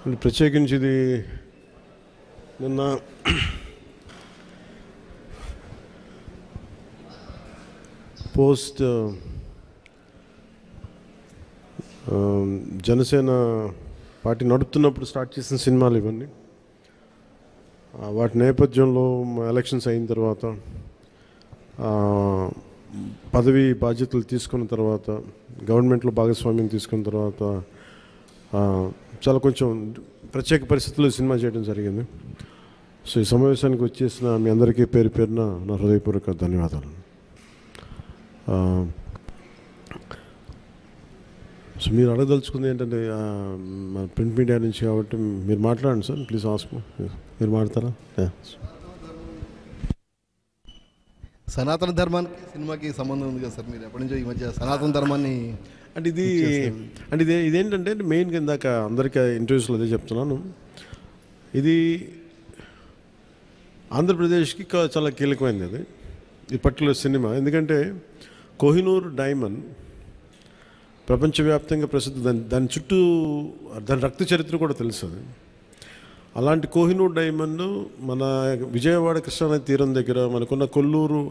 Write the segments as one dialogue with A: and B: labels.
A: అంటే ప్రత్యేకించి ఇది నిన్న పోస్ట్ జనసేన పార్టీ నడుపుతున్నప్పుడు స్టార్ట్ చేసిన సినిమాలు ఇవన్నీ. వాటి నేపథ్యంలో ఎలక్షన్స్ అయిన తర్వాత పదవి బాధ్యతలు తీసుకున్న తర్వాత గవర్నమెంట్లో భాగస్వామ్యం తీసుకున్న తర్వాత చాలా కొంచెం ప్రత్యేక పరిస్థితుల్లో సినిమా చేయడం జరిగింది. సో ఈ సమావేశానికి వచ్చేసిన మీ అందరికీ పేరు పేరున నా హృదయపూర్వక ధన్యవాదాలు. సో మీరు అడగదలుచుకుంది ఏంటంటే మన ప్రింట్ మీడియా నుంచి కాబట్టి మీరు మాట్లాడండి సార్, ప్లీజ్ ఆస్క్. మీరు మాట్లాడతారా?
B: సనాతన ధర్మానికి సినిమాకి సంబంధం ఉంది కదా సార్, మీరు ఎప్పటి నుంచో ఈ మధ్య సనాతన ధర్మాన్ని
A: అంటే ఇదేంటంటే మెయిన్గా ఇందాక అందరికీ ఇంటర్వ్యూస్లో అదే చెప్తున్నాను, ఇది ఆంధ్రప్రదేశ్కి చాలా కీలకమైనది అది ఈ పర్టికులర్ సినిమా. ఎందుకంటే కోహినూర్ డైమండ్ ప్రపంచవ్యాప్తంగా ప్రసిద్ధి, దాని చుట్టూ దాని రక్త చరిత్ర కూడా తెలుసు. అది అలాంటి కోహినూర్ డైమండ్ మన విజయవాడ కృష్ణానది తీరం దగ్గర మనకున్న కొల్లూరు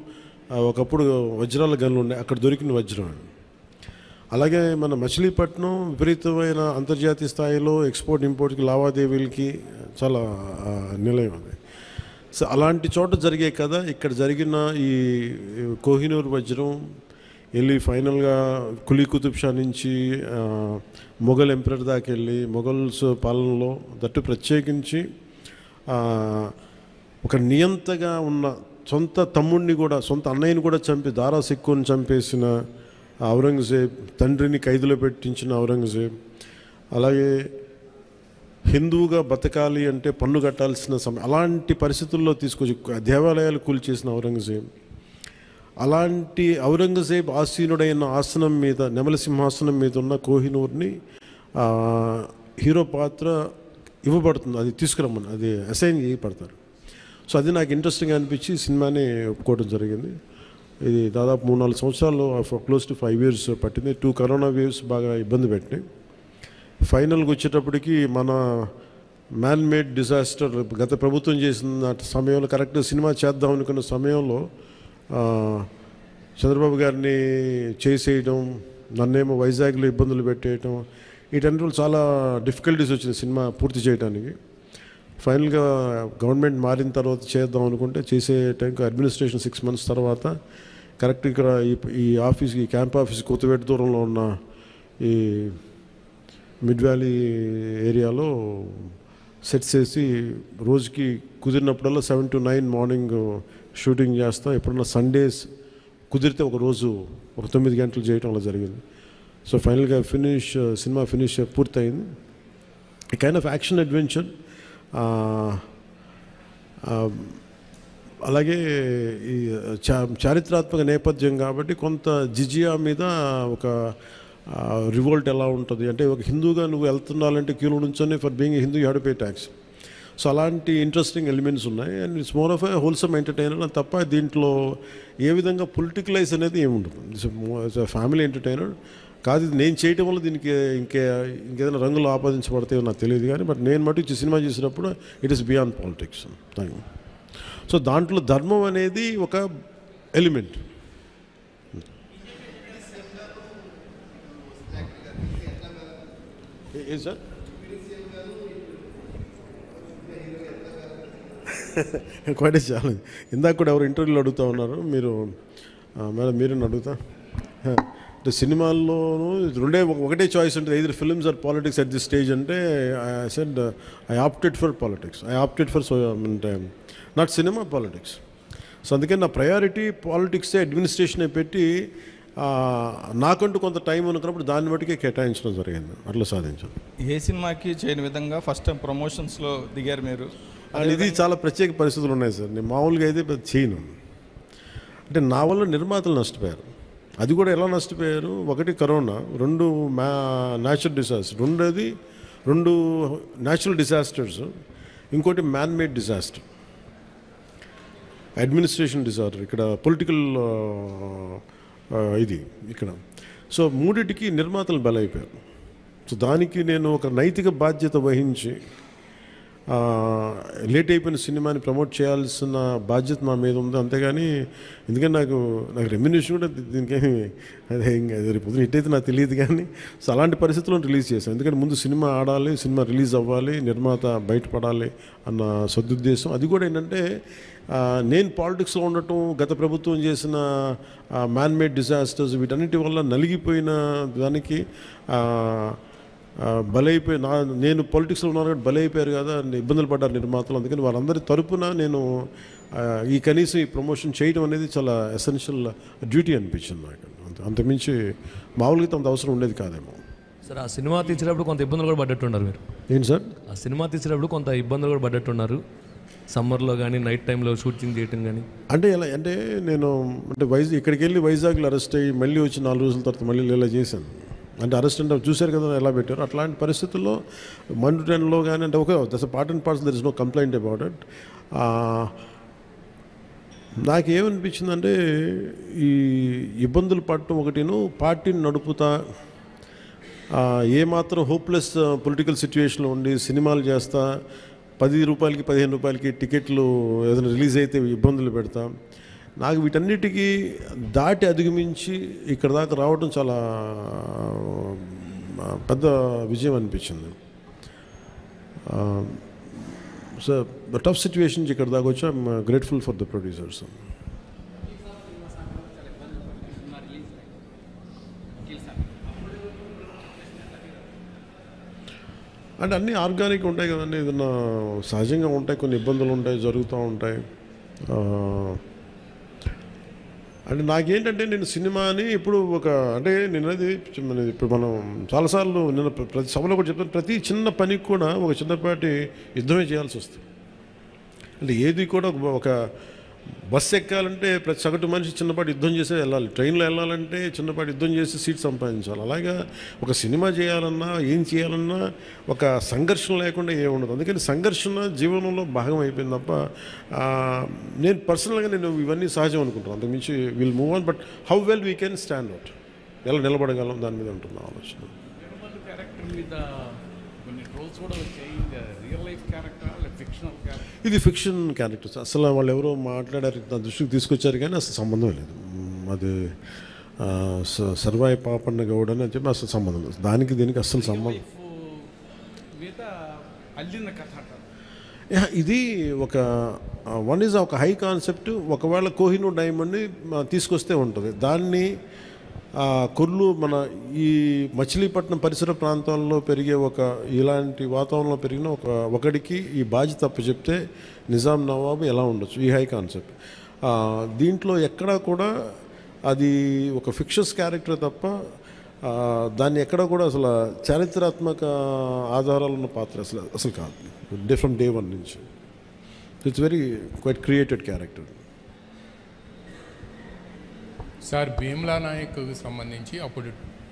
A: ఒకప్పుడు వజ్రాల గనులు ఉన్నాయి, అక్కడ దొరికిన వజ్రం. అలాగే మన మచిలీపట్నం విపరీతమైన అంతర్జాతీయ స్థాయిలో ఎక్స్పోర్ట్ ఇంపోర్ట్కి లావాదేవీలకి చాలా నిలయం అది. సో అలాంటి చోట జరిగే కదా ఇక్కడ జరిగిన ఈ కోహినూర్ వజ్రం వెళ్ళి ఫైనల్గా కులీ కుతుబ్ షా నుంచి మొఘల్ ఎంపరర్ దాకా వెళ్ళి మొఘల్స్ పాలనలో దట్టు ప్రత్యేకించి ఒక నియంతగా ఉన్న సొంత తమ్ముడిని కూడా సొంత అన్నయ్యని కూడా చంపి దారా సిక్కుని చంపేసిన ఔరంగజేబ్, తండ్రిని ఖైదులో పెట్టించిన ఔరంగజేబ్, అలాగే హిందువుగా బతకాలి అంటే పన్ను కట్టాల్సిన సమయం, అలాంటి పరిస్థితుల్లో తీసుకొచ్చి దేవాలయాలు కూల్చేసిన ఔరంగజేబ్, అలాంటి ఔరంగజేబ్ ఆసీనుడైన ఆసనం మీద నెమలి సింహాసనం మీద ఉన్న కోహినూర్ని హీరో పాత్ర ఇవ్వబడుతుంది, అది తీసుకురమ్మని అది అసైన్ చేయబడతారు. సో అది నాకు ఇంట్రెస్టింగ్ అనిపించి సినిమాని ఒప్పుకోవడం జరిగింది. ఇది దాదాపు 3-4 సంవత్సరాలు క్లోజ్ టు 5 years పట్టింది. 2 కరోనా వేవ్స్ బాగా ఇబ్బంది పెట్టినాయి. ఫైనల్గా వచ్చేటప్పటికి మన మ్యాన్ మేడ్ డిజాస్టర్ గత ప్రభుత్వం చేసిన సమయంలో కరెక్ట్గా సినిమా చేద్దాం అనుకున్న సమయంలో చంద్రబాబు గారిని చేసేయడం, నన్నేమో వైజాగ్లో ఇబ్బందులు పెట్టేయటం, వీటన్నిటిలో చాలా డిఫికల్టీస్ వచ్చింది సినిమా పూర్తి చేయడానికి. ఫైనల్గా గవర్నమెంట్ మారిన తర్వాత చేద్దాం అనుకుంటే చేసే టైంకి అడ్మినిస్ట్రేషన్ 6 months తర్వాత కరెక్ట్ ఇక్కడ ఈ ఆఫీస్, ఈ క్యాంప్ ఆఫీస్ కొత్తపేట దూరంలో ఉన్న ఈ మిడ్ వ్యాలీ ఏరియాలో సెట్స్ వేసి రోజుకి కుదిరినప్పుడల్లా 7 to 9 మార్నింగ్ షూటింగ్ చేస్తాం. ఎప్పుడన్నా సండేస్ కుదిరితే ఒక రోజు ఒక 9 గంటలు చేయటం అలా జరిగింది. సో ఫైనల్గా సినిమా ఫినిష్ పూర్తయింది. ఈ కైండ్ ఆఫ్ యాక్షన్ అడ్వెంచర్, అలాగే ఈ చారిత్రాత్మక నేపథ్యం కాబట్టి కొంత జిజియా మీద ఒక రివోల్ట్ ఎలా ఉంటుంది అంటే, ఒక హిందూగా నువ్వు వెళ్తున్నాలంటే క్యూలో నుంచొని for being Hindu you have to pay tax. So అలాంటి ఇంట్రెస్టింగ్ ఎలిమెంట్స్ ఉన్నాయి. And it's more of a wholesome entertainer తప్ప దీంట్లో ఏ విధంగా పొలిటికలైజ్ అనేది ఏముండదు. ఇట్స్ ఫ్యామిలీ ఎంటర్టైనర్ కాదు. ఇది నేను చేయటం వల్ల దీనికి ఇంకేదైనా రంగులు ఆపాదించబడతాయో నాకు తెలియదు కానీ, బట్ నేను మటు సినిమా చేసినప్పుడు it is beyond politics. So దాంట్లో ధర్మం అనేది ఒక ఎలిమెంట్. ఏ సార్ క్వైట్ ఛాలెంజ్. ఇందాక కూడా ఎవరు ఇంటర్వ్యూలో అడుగుతూ ఉన్నారు, మీరు మేడం మీరు అడుగుతా అంటే సినిమాల్లోనూ ఒకటే చాయిస్ ఉంటుంది, either films or politics at this stage అంటే I said I opted for politics. I opted for not cinema, politics. So అందుకని నా ప్రయారిటీ పాలిటిక్సే అడ్మినిస్ట్రేషన్ పెట్టి నాకంటూ కొంత టైం అనుకున్నప్పుడు దాన్ని బట్టికే కేటాయించడం జరిగింది. అట్లా సాధించాను.
C: ఏ సినిమాకి చేయని విధంగా ఫస్ట్ టైం ప్రమోషన్స్లో దిగారు మీరు.
A: ఇది చాలా ప్రత్యేక పరిస్థితులు ఉన్నాయి సార్. నేను మామూలుగా అయితే చేయను. అంటే నా వల్ల నిర్మాతలు నష్టపోయారు. అది కూడా ఎలా నష్టపోయారు, 1 corona, 2 natural disaster, 2 natural disasters, ఇంకోటి man made disaster, administration disaster, ఇక్కడ పొలిటికల్ ఇది ఇక్కడ. సో మూడింటికి నిర్మాతలు బలైపోయారు. సో దానికి నేను ఒక నైతిక బాధ్యత వహించి లేట్ అయిపోయిన సినిమాని ప్రమోట్ చేయాల్సిన బాధ్యత నా మీద ఉంది. అంతేగాని ఎందుకంటే నాకు రెమ్యునేషన్ కూడా దీనికేమి అదే రేపు పొద్దున హిట్ అయితే నాకు తెలియదు. కానీ సో అలాంటి పరిస్థితుల్లో రిలీజ్ చేశాను. ఎందుకంటే ముందు సినిమా ఆడాలి, సినిమా రిలీజ్ అవ్వాలి, నిర్మాత బయటపడాలి అన్న సదుద్దేశం. అది కూడా ఏంటంటే నేను పాలిటిక్స్లో ఉండటం, గత ప్రభుత్వం చేసిన మ్యాన్ మేడ్ డిజాస్టర్స్ వీటన్నిటి వల్ల నలిగిపోయిన దానికి బలైపోయి నేను పొలిటిక్స్లో ఉన్నాను కాబట్టి బలైపోయారు కదా, ఇబ్బందులు పడ్డారు నిర్మాతలు. అందుకని వారందరి తరపున నేను ఈ కనీసం ఈ ప్రమోషన్ చేయడం అనేది చాలా ఎసెన్షియల్ డ్యూటీ అనిపించింది నాకు. అంతమించి మామూలుగా అంత అవసరం ఉండేది కాదేమో.
D: సార్ ఆ సినిమా తీసేటప్పుడు కొంత ఇబ్బందులు కూడా పడ్డట్టున్నారు మీరు.
A: ఏంటి సార్?
D: ఆ సినిమా తీసేటప్పుడు కొంత ఇబ్బందులు కూడా పడ్డట్టున్నారు, సమ్మర్లో కానీ నైట్ టైంలో షూటింగ్ చేయటం కానీ.
A: అంటే ఎలా అంటే నేను ఇక్కడికి వెళ్ళి వైజాగ్లో అరెస్ట్ అయ్యి మళ్ళీ వచ్చి 4 రోజుల తర్వాత మళ్ళీ ఇలా చేశాను. అంటే అరెస్ట్ అంటే చూశారు కదా ఎలా పెట్టారు. అట్లాంటి పరిస్థితుల్లో మండు టెన్లో కానీ అంటే okay that's part and parcel, there is no complaint about it. నాకేమనిపించిందంటే ఈ ఇబ్బందులు పడటం ఒకటిను, పార్టీని నడుపుతా ఏమాత్రం హోప్లెస్ పొలిటికల్ సిచ్యువేషన్లో ఉండి సినిమాలు చేస్తా 10 రూపాయలకి 15 రూపాయలకి టికెట్లు ఏదైనా రిలీజ్ అయితే ఇబ్బందులు పెడతా, నాకు వీటన్నిటికీ దాటి అధిగమించి ఇక్కడ దాకా రావడం చాలా పెద్ద విజయం అనిపించింది. సో టఫ్ సిచ్యువేషన్ ఇక్కడ దాకా వచ్చి I'm grateful for the producers. అంటే అన్నీ ఆర్గానిక్ ఉంటాయి కదండి, ఏదన్నా సహజంగా ఉంటాయి, కొన్ని ఇబ్బందులు ఉంటాయి, జరుగుతూ ఉంటాయి. అంటే నాకేంటంటే నేను సినిమాని ఇప్పుడు అంటే నేను అది ఇప్పుడు మనం చాలాసార్లు నేను ప్రతి సభలో కూడా చెప్తాను, ప్రతి చిన్న పనికి కూడా ఒక చిన్నపాటి యుద్ధమే చేయాల్సి వస్తుంది. అంటే ఏది కూడా ఒక బస్సు ఎక్కాలంటే ప్రతి సగటు మనిషి చిన్నపాటి యుద్ధం చేసే వెళ్ళాలి, ట్రైన్లో వెళ్ళాలంటే చిన్నపాటి యుద్ధం చేసి సీట్ సంపాదించాలి. అలాగా ఒక సినిమా చేయాలన్నా ఏం చేయాలన్నా ఒక సంఘర్షణ లేకుండా ఏముండదు. అందుకని సంఘర్షణ జీవనంలో భాగం అయిపోయింది తప్ప నేను పర్సనల్గా నేను ఇవన్నీ సహజం అనుకుంటాను. అంతకుమించి will move on, but how well we can stand out, ఎలా నిలబడగలం దాని మీద ఉంటుంది ఆలోచన. ఇది ఫిక్షన్ క్యారెక్టర్స్, అసలు వాళ్ళు ఎవరో మాట్లాడారు నా దృష్టికి తీసుకొచ్చారు కానీ అసలు సంబంధం లేదు. అది సర్వాయి పాపన్న గౌడ్ అని చెప్పి అసలు సంబంధం లేదు, దానికి దీనికి అస్సలు సంబంధం. ఇది వన్ ఈజ్ ఒక హై కాన్సెప్ట్. ఒకవేళ కోహినూర్ డైమండ్ని తీసుకొస్తే ఉంటుంది, దాన్ని కొర్లు మన ఈ మచిలీపట్నం పరిసర ప్రాంతాల్లో పెరిగే ఇలాంటి వాతావరణంలో పెరిగిన ఒకడికి ఈ బాధ్యత చెప్తే నిజాం నవాబు ఎలా ఉండొచ్చు, ఈ హై కాన్సెప్ట్. దీంట్లో ఎక్కడా కూడా అది ఒక ఫిక్షస్ క్యారెక్టర్ తప్ప దాన్ని ఎక్కడా కూడా అసలు చారిత్రాత్మక ఆధారాలు ఉన్న పాత్ర అసలు కాదు. ఫ్రమ్ డే 1 నుంచి it's very quite created character.
E: Sir Bheemla నాయక్కి సంబంధించి అప్పుడు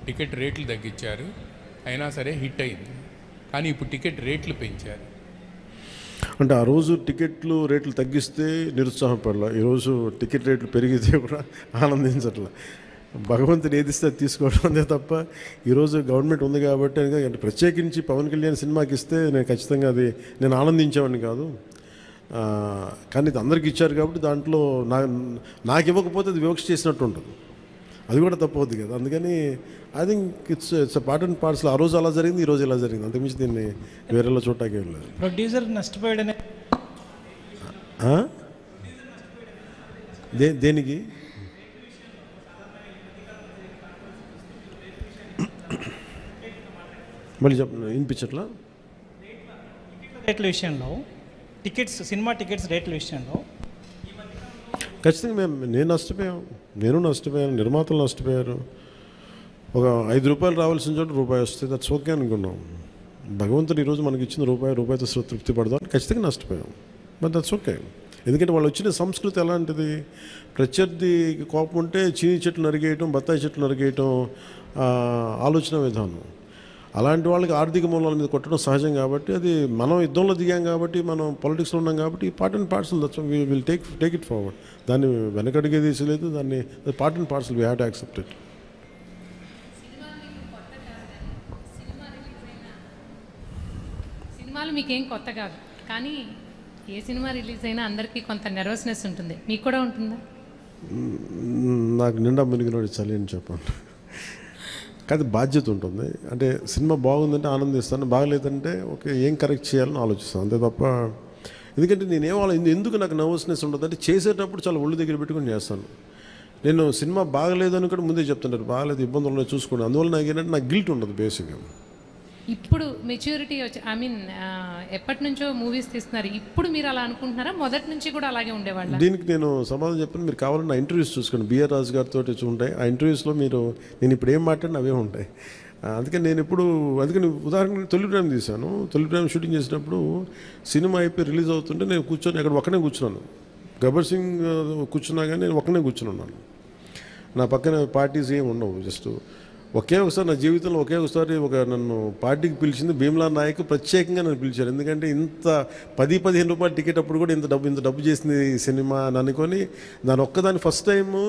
E: టికెట్ రేట్లు తగ్గించారు, అయినా సరే హిట్ అయింది. కానీ ఇప్పుడు టికెట్ రేట్లు పెంచారు.
A: అంటే ఆ రోజు టికెట్లు రేట్లు తగ్గిస్తే నిరుత్సాహపడలా, ఈరోజు టికెట్ రేట్లు పెరిగితే కూడా ఆనందించట్లా. భగవంతుని ఏదిస్తే అది తీసుకోవడం అంతే తప్ప ఈరోజు గవర్నమెంట్ ఉంది కాబట్టి అంటే ప్రత్యేకించి పవన్ కళ్యాణ్ సినిమాకి ఇస్తే నేను ఖచ్చితంగా అది నేను ఆనందించేవాడిని కాదు. కానీ ఇది అందరికి ఇచ్చారు కాబట్టి దాంట్లో నాకు ఇవ్వకపోతే అది వివక్ష చేసినట్టు ఉంటుంది, అది కూడా తప్పవుద్ది కదా. అందుకని I think it's part and parcel. ఆ రోజు అలా జరిగింది, ఈ రోజు ఇలా జరిగింది, అంతకుమించి దీన్ని వేరేలా చూడటానికి వెళ్ళలేదు.
F: ప్రొడ్యూసర్ నష్టపోయాడనే
A: దేనికి మళ్ళీ వినిపించట్లా?
F: రేట్ల విషయంలో సినిమా టికెట్స్ రేట్ల విషయంలో
A: ఖచ్చితంగా నేను నష్టపోయాను, నిర్మాతలు నష్టపోయారు. ఒక 5 రూపాయలు రావాల్సిన చోట రూపాయి వస్తే దట్స్ ఓకే అనుకున్నాం. భగవంతుడు ఈరోజు మనకి ఇచ్చిన రూపాయితో తృప్తి పడదాం, ఖచ్చితంగా నష్టపోయాం. But that's okay. ఎందుకంటే వాళ్ళు వచ్చిన సంస్కృతి ఎలాంటిది, ప్రత్యర్థి కోపం ఉంటే చీని చెట్లు నరిగేయటం, బత్తాయి చెట్లు నరిగేయటం ఆలోచన విధానం. అలాంటి వాళ్ళకి ఆర్థిక మూలాల మీద కొట్టడం సహజం. కాబట్టి అది మనం యుద్ధంలో దిగాం కాబట్టి, మనం పాలిటిక్స్లో ఉన్నాం కాబట్టి part and parcel, that's will take it forward. దాన్ని వెనకడిగే తీసలేదు, దాన్ని part and parcel we have to accept it.
G: సినిమాలు మీకేం కొత్త కాదు, కానీ ఏ సినిమా రిలీజ్ అయినా అందరికీ కొంత నెర్వస్నెస్ ఉంటుంది. మీకు కూడా ఉంటుందా?
A: నాకు నిండా మునిగినోడు చలి అని చెప్పండి. కాదు, బాధ్యత ఉంటుంది. అంటే సినిమా బాగుందంటే ఆనందిస్తాను, బాగలేదంటే ఓకే ఏం కరెక్ట్ చేయాలని ఆలోచిస్తాను, అంతే తప్ప. ఎందుకంటే ఎందుకు నాకు నర్వస్నెస్ ఉండదు అంటే చేసేటప్పుడు చాలా ఒళ్ళు దగ్గర పెట్టుకుని చేస్తాను. నేను సినిమా బాగలేదని కూడా ముందే చెప్తుంటారు, బాగలేదు ఇబ్బందులు ఉన్నాయి చూసుకోండి. అందువల్ల నాకు ఏంటంటే నాకు గిల్ట్ ఉండదు బేసిక్గా.
G: ఇప్పుడు మెచ్యూరిటీ వచ్చి ఎప్పటి నుంచో మూవీస్ తీస్తున్నారు, ఇప్పుడు మీరు అలా అనుకుంటున్నారా? మొదటి నుంచి కూడా అలాగే ఉండేవాళ్ళ?
A: దీనికి నేను సమాధానం చెప్పాను. మీరు కావాలని నా ఇంటర్వ్యూస్ చూసుకోండి, బిఆర్ రాజు గారితో ఉంటాయి. ఆ ఇంటర్వ్యూస్లో నేను ఇప్పుడు ఏం మాట్లాడినా అవే ఉంటాయి. అందుకని ఉదాహరణకు తొలి ప్రేమ తీశాను. తొలి ప్రేమ షూటింగ్ చేసినప్పుడు సినిమా అయిపోయి రిలీజ్ అవుతుంటే నేను కూర్చొని అక్కడ ఒక్కనే కూర్చున్నాను. గబ్బర్ సింగ్ కూర్చున్నా కానీ నేను ఒక్కనే కూర్చున్నాను. నా పక్కన పార్టీస్ ఏమి ఉండవు. జస్ట్ ఒకసారి నా జీవితంలో ఒకసారి నన్ను పార్టీకి పిలిచింది భీమ్లా నాయక్. ప్రత్యేకంగా నన్ను పిలిచారు. ఎందుకంటే ఇంత 10-15 రూపాయలు టికెట్ అప్పుడు కూడా ఇంత డబ్బు చేసింది సినిమా అని అనుకొని దాని ఒక్కదాని ఫస్ట్ టైము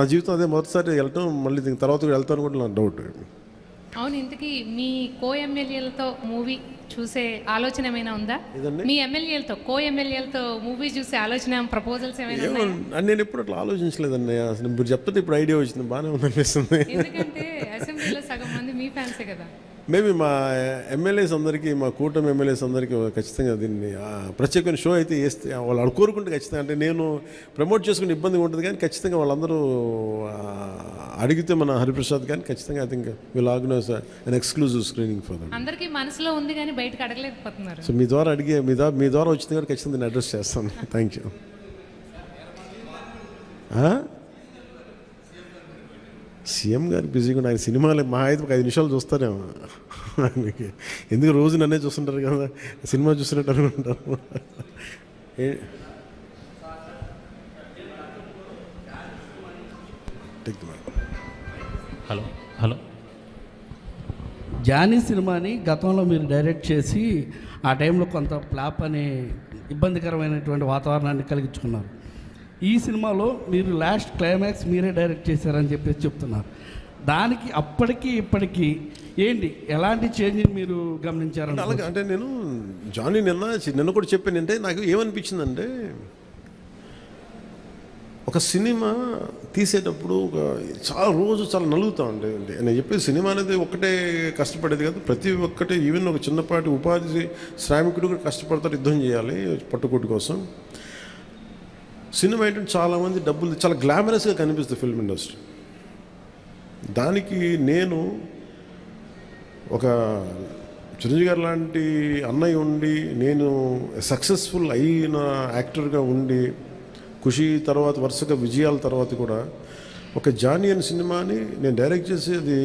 A: నా జీవితం అదే మొదటిసారి వెళ్ళటం. మళ్ళీ దీని తర్వాత కూడా వెళ్తాను కూడా నాకు డౌట్.
G: అవును, ఇంతకీ మీ కో-ఎమ్మెల్యేలతో మూవీ చూసే ఆలోచన ఏమైనా ఉందా? మీ ఎమ్మెల్యేలతో కో-ఎమ్మెల్యేలతో మూవీ చూసే ఆలోచన, ప్రపోజల్స్ ఏమైనా ఉన్నాయా?
A: నేను ఎప్పుడు అట్లా ఆలోచించలేదండి. అసలు మీరు చెప్తే ఇప్పుడు ఐడియా వచ్చింది, బాగానే ఉందనిపిస్తుంది.
G: ఎందుకంటే అసెంబ్లీలో సగం మంది మీ ఫ్యాన్సే కదా.
A: మేబీ మా ఎమ్మెల్యేస్ అందరికీ, మా కూటమి ఎమ్మెల్యేస్ అందరికీ ఖచ్చితంగా దీన్ని ప్రత్యేకమైన షో అయితే వేస్తే వాళ్ళు కోరుకుంటే ఖచ్చితంగా, అంటే నేను ప్రమోట్ చేసుకునే ఇబ్బందిగా ఉంటుంది కానీ ఖచ్చితంగా వాళ్ళందరూ అడిగితే మన హరిప్రసాద్ కానీ ఖచ్చితంగా I think will organise an exclusive screening for them.
G: అందరికీ మనసులో ఉంది కానీ బయటకు అడగలేకపోతున్నారు.
A: సో మీ ద్వారా వచ్చింది కానీ ఖచ్చితంగా నేను అడ్రస్ చేస్తాను. Thank you. సీఎం గారు బిజీగా ఆయన సినిమాలు మా అయితే ఒక 5 నిమిషాలు చూస్తారేమో. ఆయనకి ఎందుకు రోజు నన్నే చూస్తుంటారు కదా, సినిమా చూస్తున్నట్టు అనుకుంటారు.
H: హలో జానీ సినిమాని గతంలో మీరు డైరెక్ట్ చేసి ఆ టైంలో కొంత ఫ్లాప్ అనే ఇబ్బందికరమైనటువంటి వాతావరణాన్ని కలిగించుకున్నారు. ఈ సినిమాలో మీరు లాస్ట్ క్లైమాక్స్ మీరే డైరెక్ట్ చేశారని చెప్పేసి చెప్తున్నారు. దానికి అప్పటికి ఇప్పటికీ ఏంటి, ఎలాంటి చేంజ్ని మీరు గమనించారు?
A: అలాగే అంటే నేను జానీ నిన్న కూడా చెప్పాను. అంటే నాకు ఏమనిపించిందంటే ఒక సినిమా తీసేటప్పుడు చాలా నలుగుతూ ఉండే. నేను చెప్పేది సినిమా అనేది ఒకటే కష్టపడేది కాదు, ప్రతి ఒక్కటే. ఈవెన్ ఒక చిన్నపాటి ఉపాధి శ్రామికుడు కూడా కష్టపడతారు, యుద్ధం చేయాలి పట్టుకోటి కోసం. సినిమా ఏంటంటే చాలామంది డబ్బులు చాలా గ్లామరస్గా కనిపిస్తుంది ఫిల్మ్ ఇండస్ట్రీ. దానికి నేను ఒక చిరంజీవి గారు లాంటి అన్నయ్య ఉండి, నేను సక్సెస్ఫుల్ అయిన యాక్టర్గా ఉండి, ఖుషి తర్వాత వరుసగా విజయాల తర్వాత కూడా ఒక జానీ అనే సినిమాని నేను డైరెక్ట్ చేసేది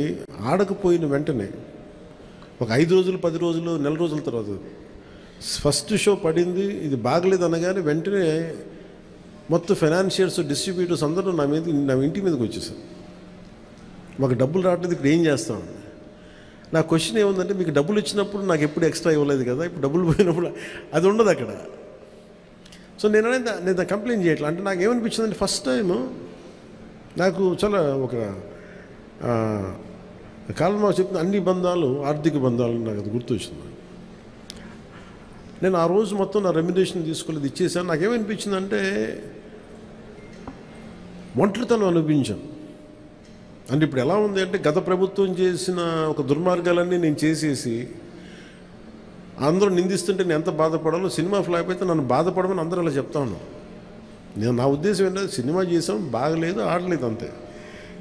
A: ఆడకపోయిన వెంటనే ఒక 5 రోజులు 10 రోజులు నెల రోజుల తర్వాత ఫస్ట్ షో పడింది, ఇది బాగలేదు అనగానే వెంటనే మొత్తం ఫైనాన్షియర్స్ డిస్ట్రిబ్యూటర్స్ అందరూ నా ఇంటి మీదకి వచ్చేసారు. మాకు డబ్బులు రావట్లేదు, ఇప్పుడు ఏం చేస్తాం? నా క్వశ్చన్ ఏముందంటే, మీకు డబ్బులు ఇచ్చినప్పుడు నాకు ఎప్పుడు ఎక్స్ట్రా ఇవ్వలేదు కదా, ఇప్పుడు డబ్బులు పోయినప్పుడు అది ఉండదు అక్కడ. సో నేను కంప్లైంట్ చేయట్లేదు. అంటే నాకు ఏమనిపించిందంటే, ఫస్ట్ టైము నాకు చాలా ఒక కాలంలో చెప్పిన అన్ని బంధాలు ఆర్థిక బంధాలు నాకు అది గుర్తొచ్చింది. నేను ఆ రోజు మొత్తం నా రెమ్యునరేషన్ తీసుకోలేదు, ఇచ్చేసాను. నాకేమనిపించిందంటే ఒంటరితనం అనిపించాను. అంటే ఇప్పుడు ఎలా ఉంది అంటే, గత ప్రభుత్వం చేసిన ఒక దుర్మార్గాలన్నీ నేను చేసేసి అందరూ నిందిస్తుంటే నేను ఎంత బాధపడాలో, సినిమా ఫ్లాప్ అయితే నన్ను బాధపడమని అందరూ అలా చెప్తా ఉన్నాను. నా ఉద్దేశం ఏంటంటే, సినిమా చేసాం, బాగలేదు, ఆడలేదు అంతే.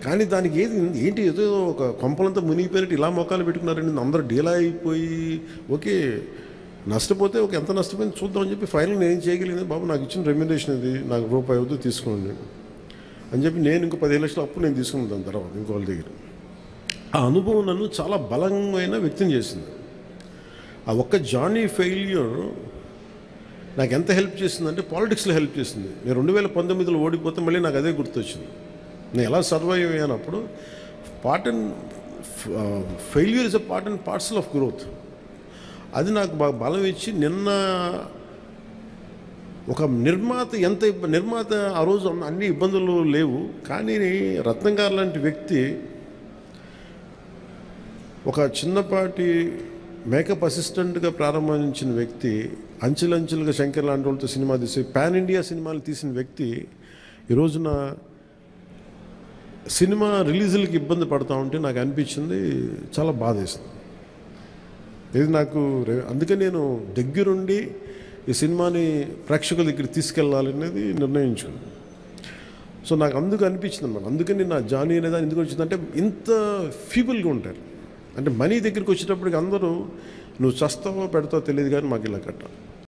A: కానీ దానికి ఏంటి ఏదో ఒక కొంపలంతా మునిగిపోయినట్టు ఇలా మొక్కలు పెట్టుకున్నారండి. అందరూ డీలా అయిపోయి ఓకే నష్టపోతే ఎంత నష్టపోయింది చూద్దామని చెప్పి ఫైనల్ నేను ఏం చేయగలిగింది, బాబు నాకు ఇచ్చిన రెమ్యునరేషన్ ఇది, నాకు రూపాయి అవుతుంది తీసుకోండి అని చెప్పి నేను ఇంకో 15 లక్షలు అప్పు నేను తీసుకున్నాను. దాని తర్వాత ఇంకోళ్ళ దగ్గర ఆ అనుభవం నన్ను చాలా బలమైన వ్యక్తం చేసింది. ఆ ఒక్క జానీ ఫెయిల్యూర్ నాకు ఎంత హెల్ప్ చేసిందంటే, పాలిటిక్స్లో హెల్ప్ చేసింది. నేను 2019లో ఓడిపోతే మళ్ళీ నాకు అదే గుర్తొచ్చింది. నేను ఎలా సర్వైవ్ అయ్యానప్పుడు failure is a part and parcel of growth. అది నాకు బాగా బలం ఇచ్చి, నిన్న ఒక నిర్మాత ఆ రోజు అన్ని ఇబ్బందులు లేవు, కానీ రత్నం గారు లాంటి వ్యక్తి ఒక చిన్నపాటి మేకప్ అసిస్టెంట్గా ప్రారంభించిన వ్యక్తి అంచెలంచెలుగా శంకర్ లాంటి వాళ్ళతో సినిమా తీసి పాన్ ఇండియా సినిమాలు తీసిన వ్యక్తి ఈ రోజున సినిమా రిలీజులకి ఇబ్బంది పడతా ఉంటే నాకు అనిపించింది చాలా బాధేస్తుంది. ఇది నాకు అందుకే నేను దగ్గరుండి ఈ సినిమాని ప్రేక్షకుల దగ్గర తీసుకెళ్ళాలనేది నిర్ణయించుకున్నాను. సో నాకు అందుకు అనిపించింది అన్నమాట. అందుకని నా జానీ అనేది ఎందుకు వచ్చిందంటే ఇంత ఫీబుల్గా ఉంటారు. అంటే మనీ దగ్గరికి వచ్చేటప్పటికి అందరూ నువ్వు చస్తావో పెడతావో తెలియదు కానీ మాకు ఇలా కట్టాలి.